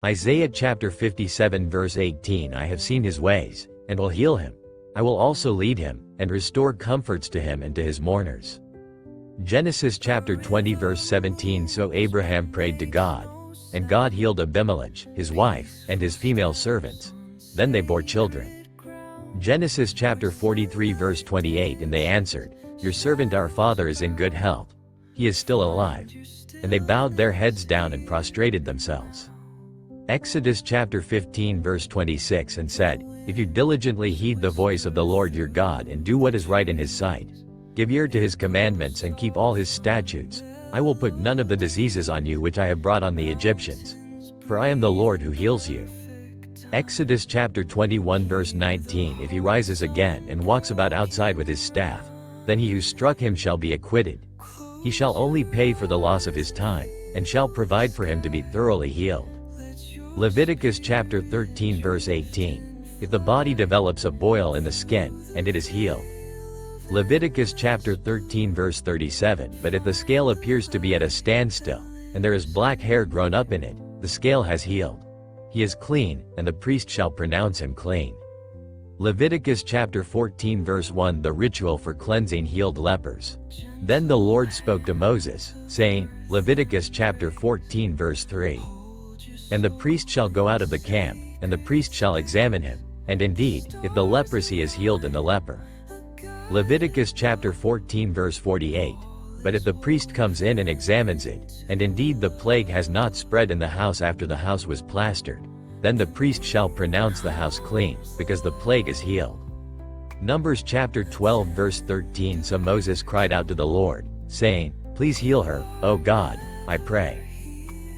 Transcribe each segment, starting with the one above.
Isaiah chapter 57 verse 18 I have seen his ways, and will heal him. I will also lead him, and restore comforts to him and to his mourners. Genesis chapter 20 verse 17 So Abraham prayed to God, and God healed Abimelech, his wife, and his female servants. Then they bore children. Genesis chapter 43 verse 28 And they answered, Your servant our father is in good health. He is still alive. And they bowed their heads down and prostrated themselves. Exodus chapter 15 verse 26 And said, If you diligently heed the voice of the Lord your God and do what is right in his sight, give ear to his commandments and keep all his statutes, I will put none of the diseases on you which I have brought on the Egyptians. For I am the Lord who heals you. Exodus chapter 21 verse 19 If he rises again and walks about outside with his staff, then he who struck him shall be acquitted. He shall only pay for the loss of his time, and shall provide for him to be thoroughly healed. Leviticus chapter 13 verse 18 If the body develops a boil in the skin, and it is healed. Leviticus chapter 13 verse 37 But if the scale appears to be at a standstill, and there is black hair grown up in it, the scale has healed. He is clean, and the priest shall pronounce him clean. Leviticus chapter 14 verse 1 The ritual for cleansing healed lepers. Then the Lord spoke to Moses, saying, Leviticus chapter 14 verse 3 And the priest shall go out of the camp, and the priest shall examine him, and indeed, if the leprosy is healed in the leper. Leviticus chapter 14 verse 48 But if the priest comes in and examines it, and indeed the plague has not spread in the house after the house was plastered, then the priest shall pronounce the house clean, because the plague is healed. Numbers chapter 12 verse 13 So Moses cried out to the Lord, saying, Please heal her, O God, I pray.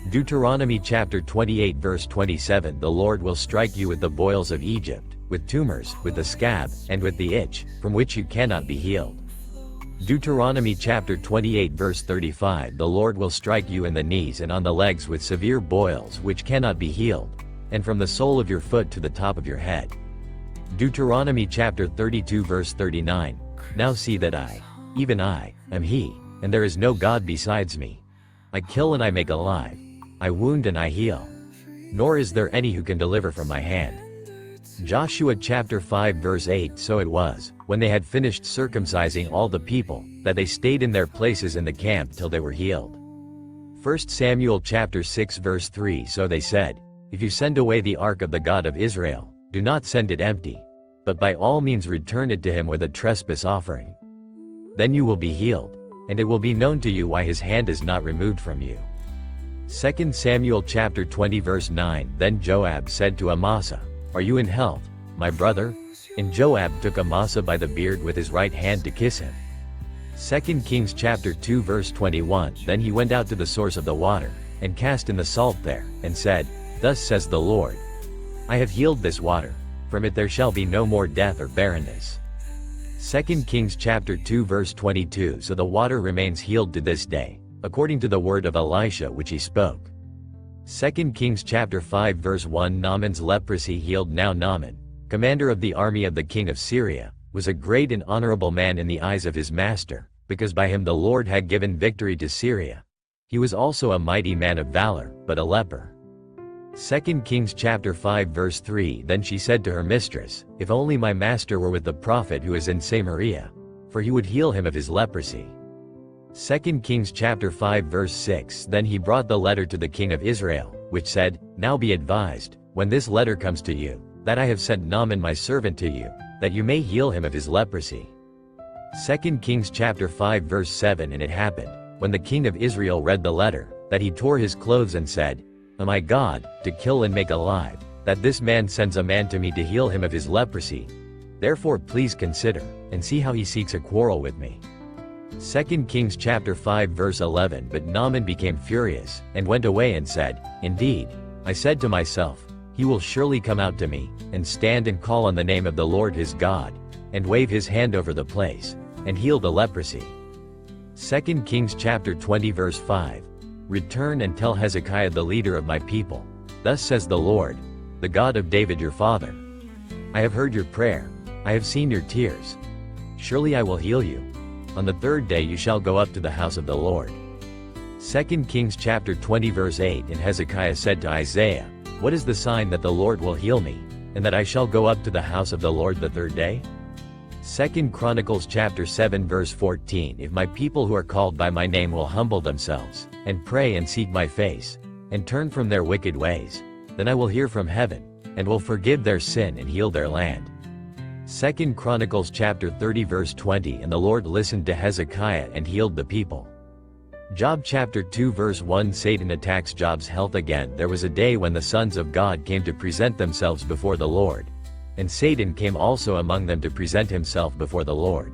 Deuteronomy chapter 28 verse 27 The Lord will strike you with the boils of Egypt, with tumors, with the scab, and with the itch, from which you cannot be healed. Deuteronomy chapter 28 verse 35 The Lord will strike you in the knees and on the legs with severe boils which cannot be healed, and from the sole of your foot to the top of your head. Deuteronomy chapter 32 verse 39 Now see that I, even I, am he, and there is no God besides me. I kill and I make alive. I wound and I heal. Nor is there any who can deliver from my hand. Joshua chapter 5 verse 8 So it was, when they had finished circumcising all the people, that they stayed in their places in the camp till they were healed. 1 Samuel chapter 6 verse 3 So they said, If you send away the ark of the God of Israel, do not send it empty, but by all means return it to him with a trespass offering. Then you will be healed, and it will be known to you why his hand is not removed from you. 2 Samuel chapter 20 verse 9 Then Joab said to Amasa, Are you in health, my brother? And Joab took Amasa by the beard with his right hand to kiss him. 2 Kings chapter 2 verse 21 Then he went out to the source of the water, and cast in the salt there, and said, Thus says the Lord, I have healed this water, from it there shall be no more death or barrenness. 2 Kings chapter 2 verse 22 So the water remains healed to this day, according to the word of Elisha which he spoke. 2 Kings chapter 5 verse 1 Naaman's leprosy healed. Now Naaman, commander of the army of the king of Syria, was a great and honorable man in the eyes of his master, because by him the Lord had given victory to Syria. He was also a mighty man of valor, but a leper. 2 Kings chapter 5 verse 3 Then she said to her mistress, If only my master were with the prophet who is in Samaria, for he would heal him of his leprosy. 2 Kings chapter 5 verse 6 Then he brought the letter to the king of Israel, which said, Now be advised, when this letter comes to you, that I have sent Naaman my servant to you, that you may heal him of his leprosy. 2 Kings chapter 5 verse 7 And it happened, when the king of Israel read the letter, that he tore his clothes and said, Am I God, to kill and make alive, that this man sends a man to me to heal him of his leprosy? Therefore please consider, and see how he seeks a quarrel with me. 2 Kings chapter 5 verse 11 But Naaman became furious, and went away and said, Indeed, I said to myself, He will surely come out to me, and stand and call on the name of the Lord his God, and wave his hand over the place, and heal the leprosy. 2 Kings chapter 20 verse 5 Return and tell Hezekiah the leader of my people, Thus says the Lord, the God of David your father, I have heard your prayer, I have seen your tears. Surely I will heal you. On the third day you shall go up to the house of the Lord. 2 Kings chapter 20 verse 8 And Hezekiah said to Isaiah, What is the sign that the Lord will heal me, and that I shall go up to the house of the Lord the third day? 2 Chronicles chapter 7 verse 14. If my people who are called by my name will humble themselves, and pray and seek my face, and turn from their wicked ways, then I will hear from heaven, and will forgive their sin and heal their land. 2 Chronicles chapter 30 verse 20. And the Lord listened to Hezekiah and healed the people. Job chapter 2 verse 1. Satan attacks Job's health again. There was a day when the sons of God came to present themselves before the Lord, and Satan came also among them to present himself before the Lord.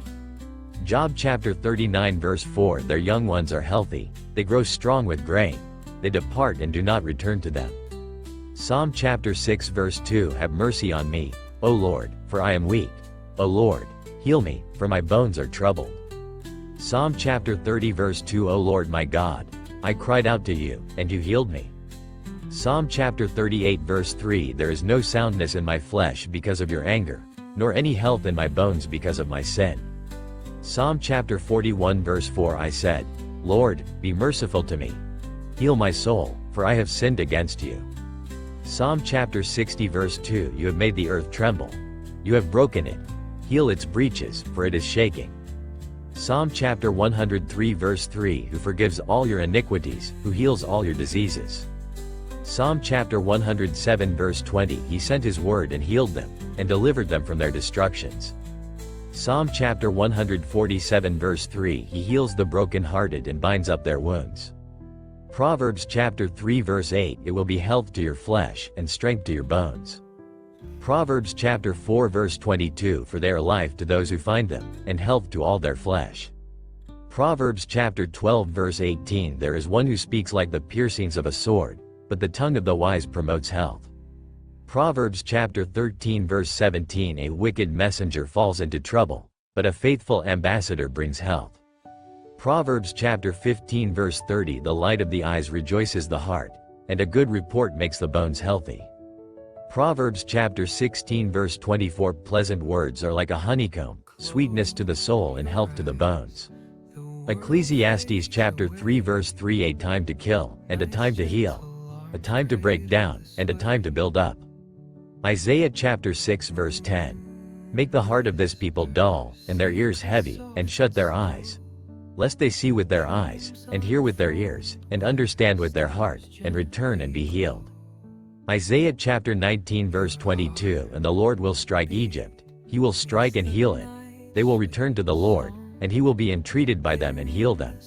Job chapter 39 verse 4. Their young ones are healthy, they grow strong with grain, they depart and do not return to them. Psalm chapter 6 verse 2. Have mercy on me, O Lord, for I am weak. O Lord, heal me, for my bones are troubled. Psalm chapter 30 verse 2. O Lord my God, I cried out to you, and you healed me. Psalm chapter 38 verse 3. There is no soundness in my flesh because of your anger, nor any health in my bones because of my sin. Psalm chapter 41 verse 4. I said, Lord, be merciful to me. Heal my soul, for I have sinned against you. Psalm chapter 60 verse 2. You have made the earth tremble. You have broken it. Heal its breaches, for it is shaking. Psalm chapter 103 verse 3. Who forgives all your iniquities, who heals all your diseases. Psalm chapter 107 verse 20. He sent his word and healed them, and delivered them from their destructions. Psalm chapter 147 verse 3. He heals the brokenhearted and binds up their wounds. Proverbs chapter 3 verse 8. It will be health to your flesh, and strength to your bones. Proverbs chapter 4 verse 22. For they are life to those who find them, and health to all their flesh. Proverbs chapter 12 verse 18. There is one who speaks like the piercings of a sword, but the tongue of the wise promotes health. Proverbs chapter 13 verse 17. A wicked messenger falls into trouble, but a faithful ambassador brings health. Proverbs chapter 15 verse 30. The light of the eyes rejoices the heart, and a good report makes the bones healthy. Proverbs chapter 16 verse 24. Pleasant words are like a honeycomb, sweetness to the soul and health to the bones. Ecclesiastes chapter 3 verse 3. A time to kill, and a time to heal, a time to break down, and a time to build up. Isaiah chapter 6 verse 10. Make the heart of this people dull, and their ears heavy, and shut their eyes, lest they see with their eyes, and hear with their ears, and understand with their heart, and return and be healed. Isaiah chapter 19 verse 22. And the Lord will strike Egypt, he will strike and heal it. They will return to the Lord, and he will be entreated by them and heal them.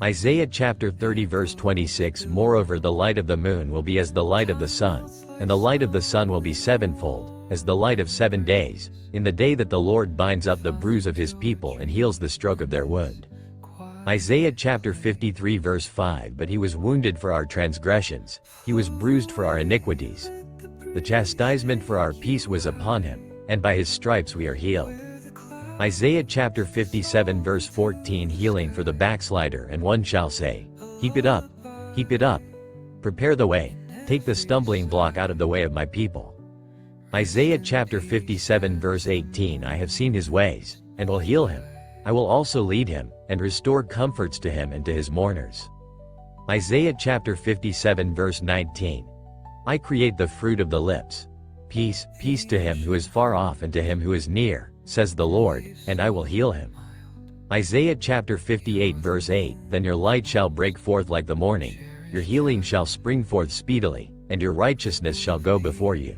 Isaiah chapter 30 verse 26. Moreover the light of the moon will be as the light of the sun, and the light of the sun will be sevenfold, as the light of 7 days, in the day that the Lord binds up the bruise of his people and heals the stroke of their wound. Isaiah chapter 53 verse 5. But he was wounded for our transgressions, he was bruised for our iniquities. The chastisement for our peace was upon him, and by his stripes we are healed. Isaiah chapter 57 verse 14. Healing for the backslider, and one shall say, heap it up, prepare the way, take the stumbling block out of the way of my people. Isaiah chapter 57 verse 18. I have seen his ways, and will heal him. I will also lead him, and restore comforts to him and to his mourners. Isaiah chapter 57 verse 19. I create the fruit of the lips. Peace, peace to him who is far off and to him who is near, says the Lord, and I will heal him. Isaiah chapter 58 verse 8. Then your light shall break forth like the morning, your healing shall spring forth speedily, and your righteousness shall go before you.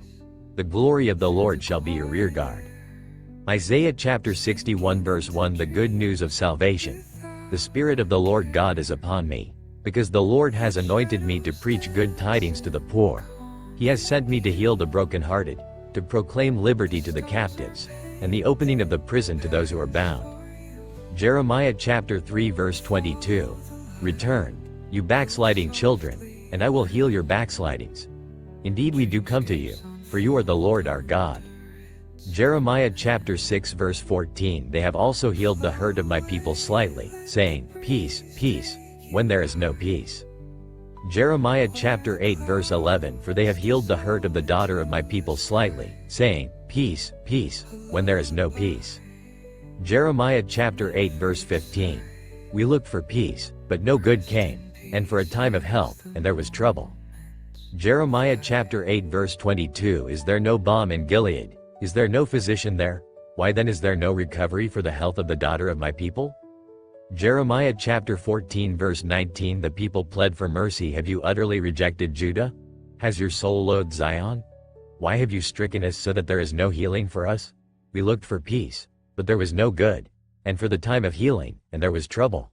The glory of the Lord shall be your rear guard. Isaiah chapter 61 verse 1. The good news of salvation. The Spirit of the Lord God is upon me, because the Lord has anointed me to preach good tidings to the poor. He has sent me to heal the brokenhearted, to proclaim liberty to the captives, and the opening of the prison to those who are bound. Jeremiah chapter 3 verse 22. Return, you backsliding children, and I will heal your backslidings. Indeed we do come to you, for you are the Lord our God. Jeremiah chapter 6 verse 14. They have also healed the hurt of my people slightly, saying, peace, peace, when there is no peace. Jeremiah chapter 8 verse 11. For they have healed the hurt of the daughter of my people slightly, saying, peace, peace, when there is no peace. Jeremiah chapter 8 verse 15. We looked for peace, but no good came, and for a time of health, and there was trouble. Jeremiah chapter 8 verse 22. Is there no balm in Gilead? Is there no physician there? Why then is there no recovery for the health of the daughter of my people? Jeremiah chapter 14 verse 19. The people pled for mercy. Have you utterly rejected Judah? Has your soul loathed Zion? Why have you stricken us so that there is no healing for us? We looked for peace, but there was no good, and for the time of healing, and there was trouble.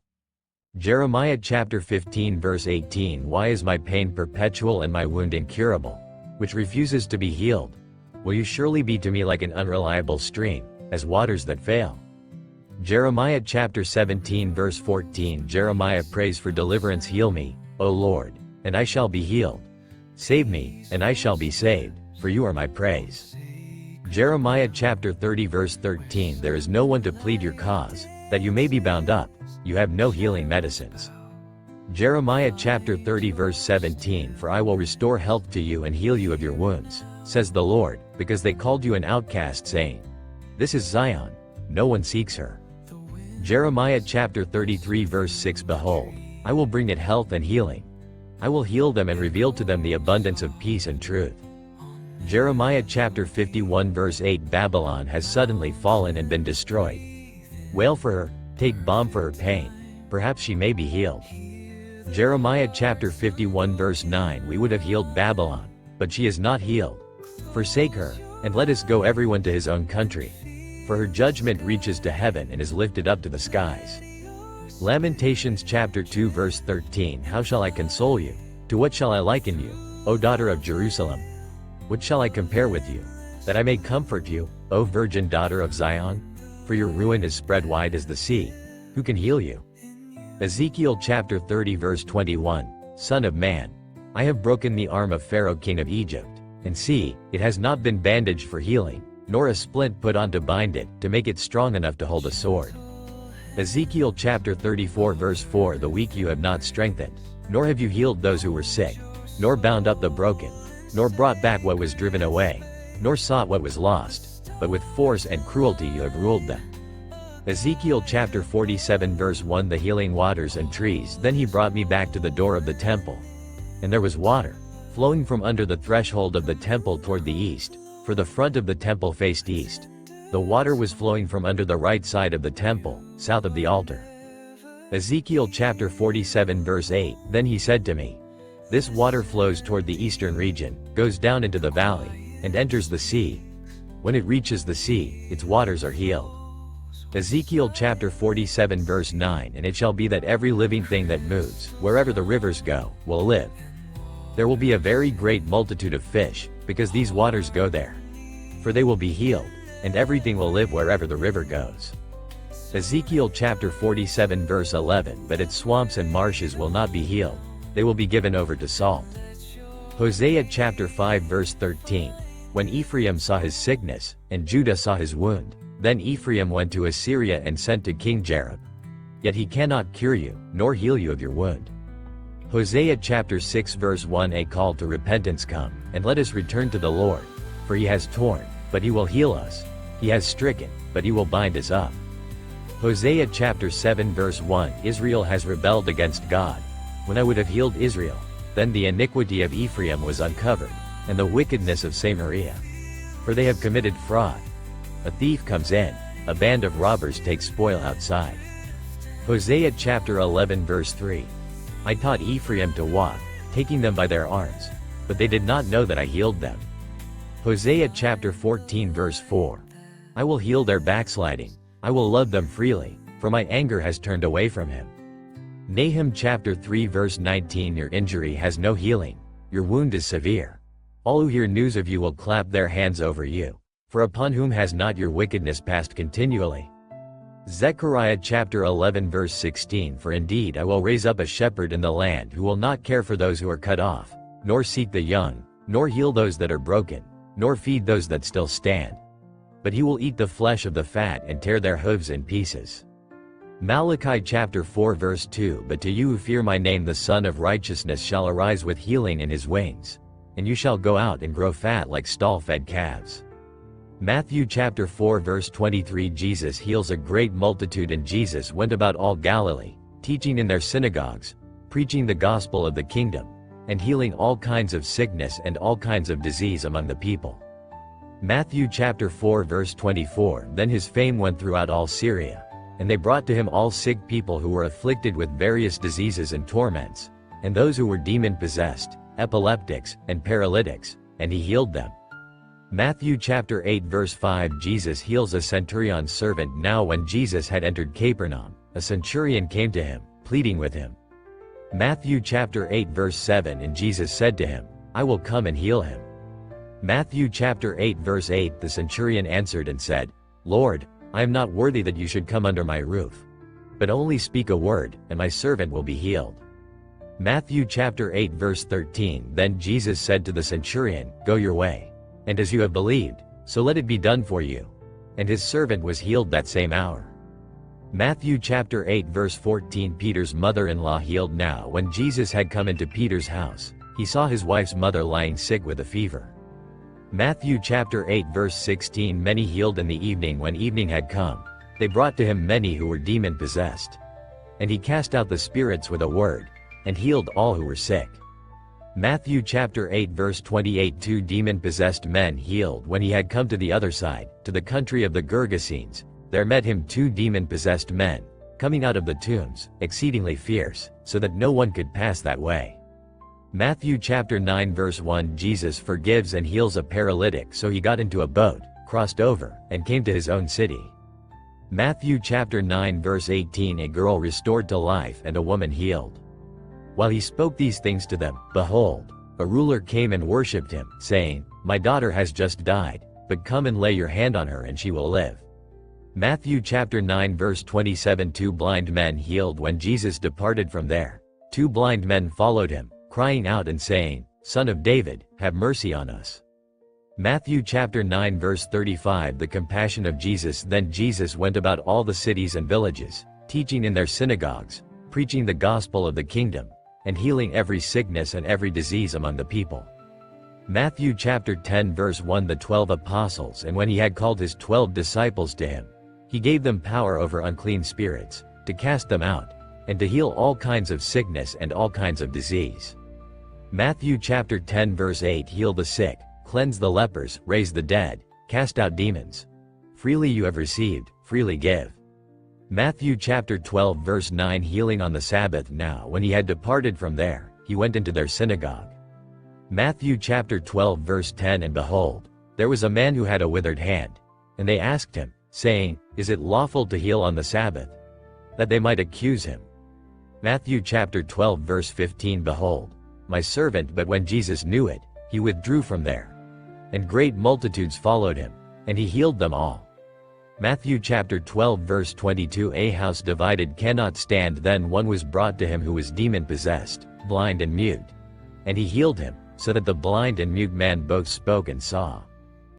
Jeremiah chapter 15 verse 18. Why is my pain perpetual and my wound incurable, which refuses to be healed? Will you surely be to me like an unreliable stream, as waters that fail? Jeremiah chapter 17 verse 14. Jeremiah prays for deliverance. Heal me, O Lord, and I shall be healed. Save me, and I shall be saved, for you are my praise. Jeremiah chapter 30 verse 13. There is no one to plead your cause, that you may be bound up. You have no healing medicines. Jeremiah chapter 30 verse 17. For I will restore health to you and heal you of your wounds, says the Lord, because they called you an outcast, saying, This is Zion, no one seeks her. Jeremiah chapter 33 verse 6. Behold, I will bring it health and healing. I will heal them and reveal to them the abundance of peace and truth. Jeremiah chapter 51 verse 8. Babylon has suddenly fallen and been destroyed. Wail for her, take balm for her pain, perhaps she may be healed. Jeremiah chapter 51 verse 9. We would have healed Babylon, but she is not healed. Forsake her, and let us go everyone to his own country. For her judgment reaches to heaven and is lifted up to the skies. Lamentations chapter 2 verse 13. How shall I console you? To what shall I liken you, O daughter of Jerusalem? What shall I compare with you, that I may comfort you, O virgin daughter of Zion? For your ruin is spread wide as the sea. Who can heal you? Ezekiel chapter 30 verse 21. Son of man, I have broken the arm of Pharaoh king of Egypt, and see, it has not been bandaged for healing, nor a splint put on to bind it, to make it strong enough to hold a sword. Ezekiel chapter 34 verse 4. The weak you have not strengthened, nor have you healed those who were sick, nor bound up the broken, nor brought back what was driven away, nor sought what was lost, but with force and cruelty you have ruled them. Ezekiel chapter 47 verse 1. The healing waters and trees. Then he brought me back to the door of the temple. And there was water, flowing from under the threshold of the temple toward the east, for the front of the temple faced east. The water was flowing from under the right side of the temple, south of the altar. Ezekiel chapter 47 verse 8. Then he said to me, This water flows toward the eastern region, goes down into the valley, and enters the sea. When it reaches the sea, its waters are healed. Ezekiel chapter 47 verse 9. And it shall be that every living thing that moves, wherever the rivers go, will live. There will be a very great multitude of fish, because these waters go there. For they will be healed, and everything will live wherever the river goes. Ezekiel chapter 47 verse 11. But its swamps and marshes will not be healed, they will be given over to salt. Hosea chapter 5 verse 13. When Ephraim saw his sickness, and Judah saw his wound, then Ephraim went to Assyria and sent to King Jareb. Yet he cannot cure you, nor heal you of your wound. Hosea chapter 6 verse 1. A call to repentance. Come, and let us return to the Lord. For he has torn, but he will heal us. He has stricken, but he will bind us up. Hosea chapter 7 verse 1. Israel has rebelled against God. When I would have healed Israel, then the iniquity of Ephraim was uncovered, and the wickedness of Samaria. For they have committed fraud. A thief comes in, a band of robbers takes spoil outside. Hosea chapter 11 verse 3. I taught Ephraim to walk, taking them by their arms, but they did not know that I healed them. Hosea chapter 14 verse 4. I will heal their backsliding, I will love them freely, for my anger has turned away from him. Nahum chapter 3 verse 19. Your injury has no healing, your wound is severe. All who hear news of you will clap their hands over you, for upon whom has not your wickedness passed continually? Zechariah chapter 11 verse 16. For indeed I will raise up a shepherd in the land who will not care for those who are cut off, nor seek the young, nor heal those that are broken, nor feed those that still stand. But he will eat the flesh of the fat and tear their hooves in pieces. Malachi chapter 4 verse 2. But to you who fear my name the Son of Righteousness shall arise with healing in his wings, and you shall go out and grow fat like stall-fed calves. Matthew chapter 4 verse 23. Jesus heals a great multitude. And Jesus went about all Galilee, teaching in their synagogues, preaching the gospel of the kingdom, and healing all kinds of sickness and all kinds of disease among the people. Matthew chapter 4 verse 24. Then his fame went throughout all Syria, and they brought to him all sick people who were afflicted with various diseases and torments, and those who were demon-possessed, epileptics, and paralytics, and he healed them. Matthew chapter 8 verse 5. Jesus heals a centurion's servant. Now when Jesus had entered Capernaum, a centurion came to him, pleading with him. Matthew chapter 8 verse 7. And Jesus said to him, I will come and heal him. Matthew chapter 8 verse 8. The centurion answered and said, Lord, I am not worthy that you should come under my roof. But only speak a word, and my servant will be healed. Matthew chapter 8 verse 13. Then Jesus said to the centurion, Go your way. And as you have believed, so let it be done for you. And his servant was healed that same hour. Matthew chapter 8 verse 14. Peter's mother-in-law healed. Now when Jesus had come into Peter's house, he saw his wife's mother lying sick with a fever. Matthew chapter 8 verse 16. Many healed in the evening. When evening had come, they brought to him many who were demon-possessed. And he cast out the spirits with a word, and healed all who were sick. Matthew chapter 8 verse 28. 2 demon-possessed men healed. When he had come to the other side, to the country of the Gergesenes, there met him 2 demon-possessed men, coming out of the tombs, exceedingly fierce, so that no one could pass that way. Matthew chapter 9 verse 1. Jesus forgives and heals a paralytic, so he got into a boat, crossed over, and came to his own city. Matthew chapter 9 verse 18. A girl restored to life and a woman healed. While he spoke these things to them, behold, a ruler came and worshipped him, saying, My daughter has just died, but come and lay your hand on her and she will live. Matthew chapter 9 verse 27. 2 blind men healed. When Jesus departed from there, 2 blind men followed him, crying out and saying, Son of David, have mercy on us. Matthew chapter 9 verse 35. The compassion of Jesus. Then Jesus went about all the cities and villages, teaching in their synagogues, preaching the gospel of the kingdom, and healing every sickness and every disease among the people. Matthew chapter 10 verse 1. The 12 apostles. And when he had called his 12 disciples to him, he gave them power over unclean spirits, to cast them out, and to heal all kinds of sickness and all kinds of disease. Matthew chapter 10 verse 8. Heal the sick, cleanse the lepers, raise the dead, cast out demons. Freely you have received, freely give. Matthew chapter 12 verse 9. Healing on the Sabbath. Now when he had departed from there, he went into their synagogue. Matthew chapter 12 verse 10. And behold, there was a man who had a withered hand. And they asked him, saying, Is it lawful to heal on the Sabbath? That they might accuse him. Matthew chapter 12 verse 15. Behold, my servant. But when Jesus knew it, he withdrew from there. And great multitudes followed him, and he healed them all. Matthew chapter 12 verse 22. A house divided cannot stand. Then one was brought to him who was demon-possessed, blind and mute. And he healed him, so that the blind and mute man both spoke and saw.